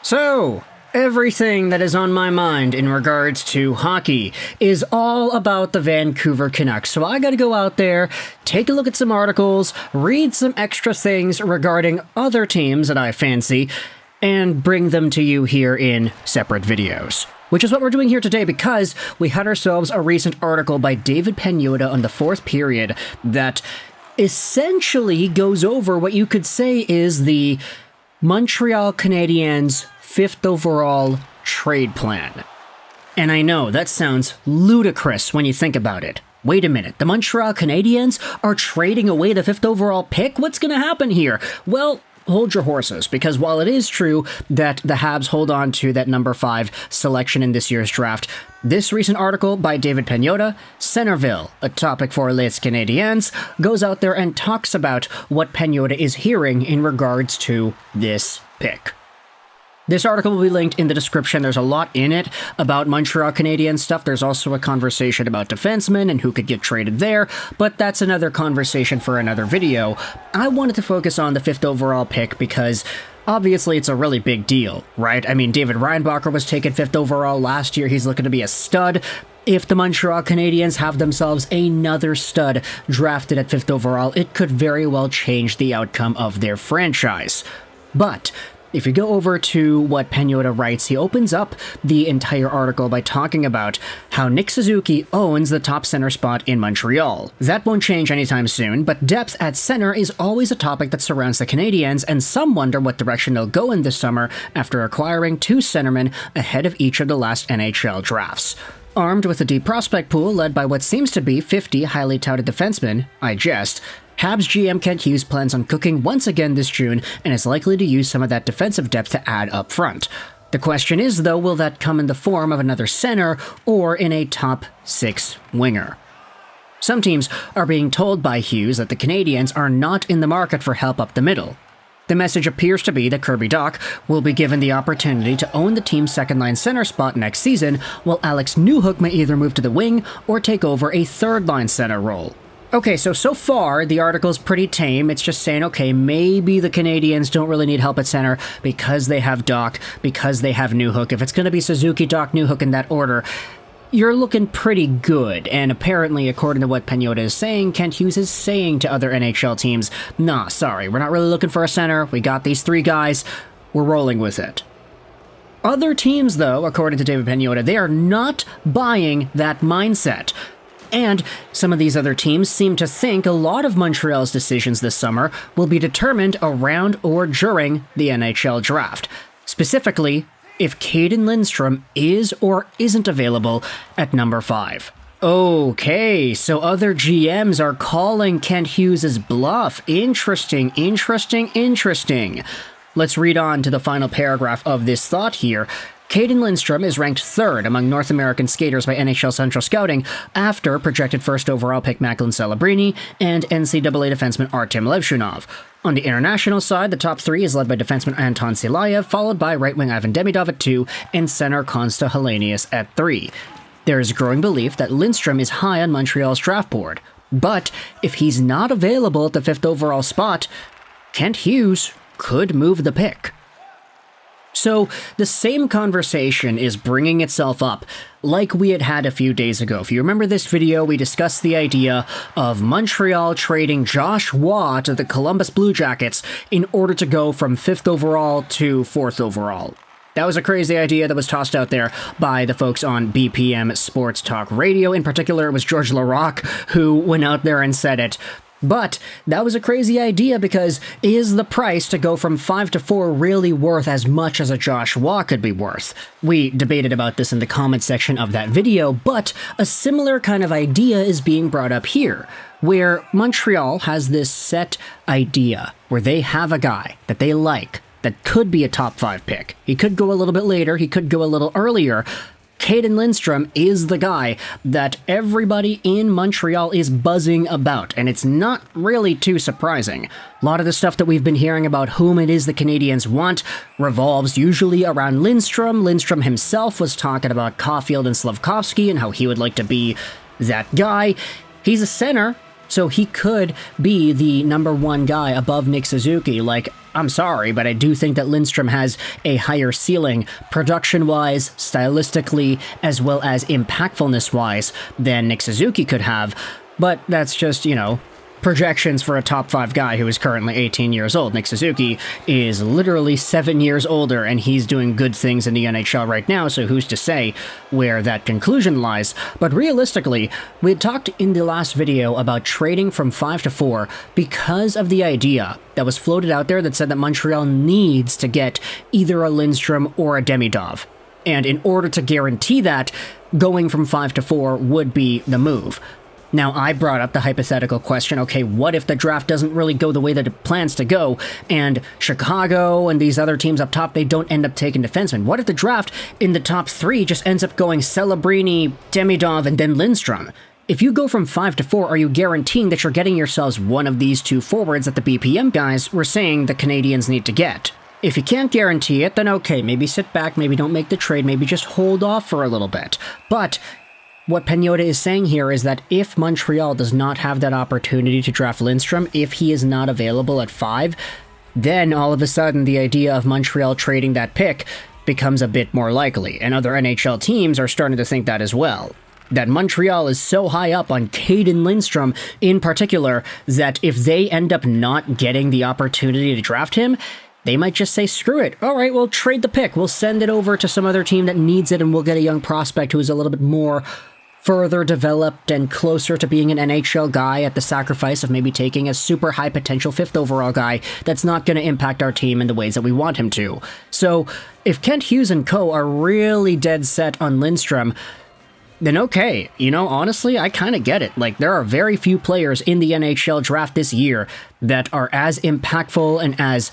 So, everything that is on my mind in regards to hockey is all about the Vancouver Canucks. So I gotta go out there, take a look at some articles, read some extra things regarding other teams that I fancy, and bring them to you here in separate videos. Which is what we're doing here today because we had ourselves a recent article by David Pagnotta on the fourth period that essentially goes over what you could say is the Montreal Canadiens' 5th overall trade plan. And I know, that sounds ludicrous when you think about it. Wait a minute, the Montreal Canadiens are trading away the 5th overall pick? What's gonna happen here? Well, hold your horses, because while it is true that the Habs hold on to that number 5 selection in this year's draft, this recent article by David Pagnotta, Centerville, a topic for Les Canadiens, goes out there and talks about what Pagnotta is hearing in regards to this pick. This article will be linked in the description. There's a lot in it about Montreal Canadiens stuff. There's also a conversation about defensemen and who could get traded there, but that's another conversation for another video. I wanted to focus on the 5th overall pick because obviously it's a really big deal, right? I mean, David Reinbacher was taken 5th overall last year. He's looking to be a stud. If the Montreal Canadiens have themselves another stud drafted at 5th overall, it could very well change the outcome of their franchise. But if you go over to what Pagnotta writes, he opens up the entire article by talking about how Nick Suzuki owns the top center spot in Montreal. That won't change anytime soon, but depth at center is always a topic that surrounds the Canadiens, and some wonder what direction they'll go in this summer after acquiring 2 centermen ahead of each of the last NHL drafts. Armed with a deep prospect pool led by what seems to be 50 highly touted defensemen, I jest, Habs GM Kent Hughes plans on cooking once again this June and is likely to use some of that defensive depth to add up front. The question is, though, will that come in the form of another center or in a top 6 winger? Some teams are being told by Hughes that the Canadiens are not in the market for help up the middle. The message appears to be that Kirby Dach will be given the opportunity to own the team's second-line center spot next season, while Alex Newhook may either move to the wing or take over a third-line center role. Okay, so far, the article's pretty tame. It's just saying, okay, maybe the Canadiens don't really need help at center because they have Dach, because they have Newhook. If it's going to be Suzuki, Dach, Newhook in that order, you're looking pretty good. And apparently, according to what Pagnotta is saying, Kent Hughes is saying to other NHL teams, nah, sorry, we're not really looking for a center. We got these 3 guys. We're rolling with it. Other teams, though, according to David Pagnotta, they are not buying that mindset. And some of these other teams seem to think a lot of Montreal's decisions this summer will be determined around or during the NHL Draft. Specifically, if Caden Lindstrom is or isn't available at number 5. Okay, so other GMs are calling Kent Hughes' bluff. Interesting. Let's read on to the final paragraph of this thought here. Caden Lindstrom is ranked 3rd among North American skaters by NHL Central Scouting after projected 1st overall pick Macklin Celebrini and NCAA defenseman Artyom Levshunov. On the international side, the top 3 is led by defenseman Anton Silayev, followed by right wing Ivan Demidov at 2 and center Konsta Helenius at 3. There is growing belief that Lindstrom is high on Montreal's draft board, but if he's not available at the 5th overall spot, Kent Hughes could move the pick. So, the same conversation is bringing itself up like we had a few days ago. If you remember this video, we discussed the idea of Montreal trading Josh Waugh to the Columbus Blue Jackets in order to go from 5th overall to 4th overall. That was a crazy idea that was tossed out there by the folks on BPM Sports Talk Radio. In particular, it was George Larocque who went out there and said it. But that was a crazy idea because is the price to go from 5 to 4 really worth as much as a Josh Waugh could be worth? We debated about this in the comment section of that video, but a similar kind of idea is being brought up here, where Montreal has this set idea where they have a guy that they like that could be a top 5 pick. He could go a little bit later, he could go a little earlier. Caden Lindstrom is the guy that everybody in Montreal is buzzing about, and it's not really too surprising. A lot of the stuff that we've been hearing about whom it is the Canadiens want revolves usually around Lindstrom. Lindstrom himself was talking about Caulfield and Slafkovsky and how he would like to be that guy. He's a center, so he could be the number 1 guy above Nick Suzuki. Like, I'm sorry, but I do think that Lindstrom has a higher ceiling, production-wise, stylistically, as well as impactfulness-wise, than Nick Suzuki could have. But that's just, projections for a top 5 guy who is currently 18 years old. Nick Suzuki is literally 7 years older, and he's doing good things in the NHL right now, so who's to say where that conclusion lies? But realistically, we had talked in the last video about trading from 5 to 4 because of the idea that was floated out there that said that Montreal needs to get either a Lindstrom or a Demidov. And in order to guarantee that, going from 5 to 4 would be the move. Now, I brought up the hypothetical question, okay, what if the draft doesn't really go the way that it plans to go, and Chicago and these other teams up top, they don't end up taking defensemen? What if the draft in the top 3 just ends up going Celebrini, Demidov, and then Lindstrom? If you go from 5 to 4, are you guaranteeing that you're getting yourselves one of these 2 forwards that the BPM guys were saying the Canadiens need to get? If you can't guarantee it, then okay, maybe sit back, maybe don't make the trade, maybe just hold off for a little bit. But what Pagnotta is saying here is that if Montreal does not have that opportunity to draft Lindstrom, if he is not available at 5, then all of a sudden the idea of Montreal trading that pick becomes a bit more likely, and other NHL teams are starting to think that as well. That Montreal is so high up on Caden Lindstrom in particular that if they end up not getting the opportunity to draft him, they might just say, screw it, all right, we'll trade the pick, we'll send it over to some other team that needs it, and we'll get a young prospect who is a little bit more further developed and closer to being an NHL guy at the sacrifice of maybe taking a super high potential 5th overall guy that's not going to impact our team in the ways that we want him to. So if Kent Hughes and co are really dead set on Lindstrom, then okay, honestly, I kind of get it. Like, there are very few players in the NHL draft this year that are as impactful and as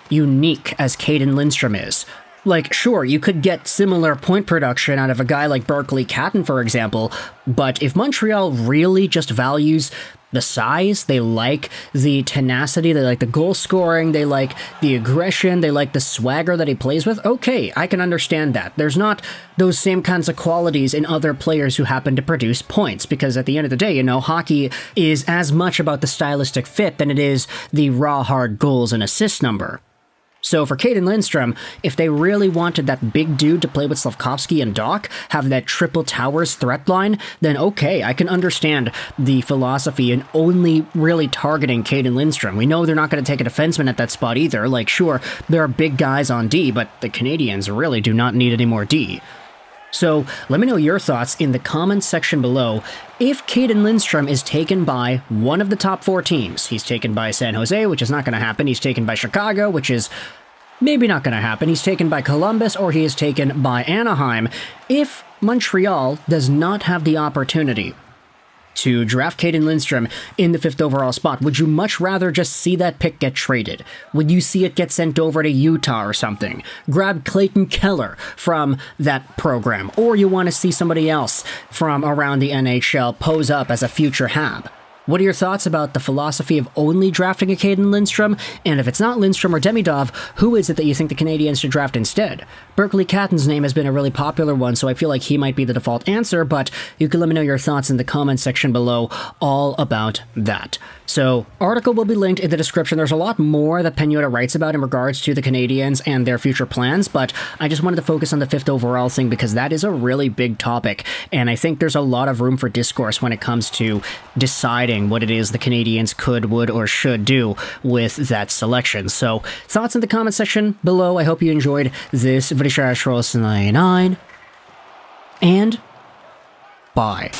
unique as Caden Lindstrom is. Like, sure, you could get similar point production out of a guy like Berkly Catton, for example, but if Montreal really just values the size, they like the tenacity, they like the goal scoring, they like the aggression, they like the swagger that he plays with, okay, I can understand that. There's not those same kinds of qualities in other players who happen to produce points, because at the end of the day, hockey is as much about the stylistic fit than it is the raw hard goals and assist number. So for Caden Lindstrom, if they really wanted that big dude to play with Slafkovsky and Doc, have that triple towers threat line, then okay, I can understand the philosophy in only really targeting Caden Lindstrom. We know they're not going to take a defenseman at that spot either. Like, sure, there are big guys on D, but the Canadiens really do not need any more D. So let me know your thoughts in the comments section below. If Caden Lindstrom is taken by one of the top 4 teams, he's taken by San Jose, which is not going to happen. He's taken by Chicago, which is maybe not going to happen. He's taken by Columbus, or he is taken by Anaheim. If Montreal does not have the opportunity to draft Caden Lindstrom in the 5th overall spot, would you much rather just see that pick get traded? Would you see it get sent over to Utah or something? Grab Clayton Keller from that program, or you want to see somebody else from around the NHL pose up as a future Hab? What are your thoughts about the philosophy of only drafting a Caden Lindstrom? And if it's not Lindstrom or Demidov, who is it that you think the Canadiens should draft instead? Berkly Catton's name has been a really popular one, so I feel like he might be the default answer, but you can let me know your thoughts in the comments section below all about that. So, article will be linked in the description. There's a lot more that Pagnotta writes about in regards to the Canadiens and their future plans, but I just wanted to focus on the 5th overall thing because that is a really big topic, and I think there's a lot of room for discourse when it comes to deciding what it is the Canadiens could, would, or should do with that selection. So, thoughts in the comment section below. I hope you enjoyed this video. And bye.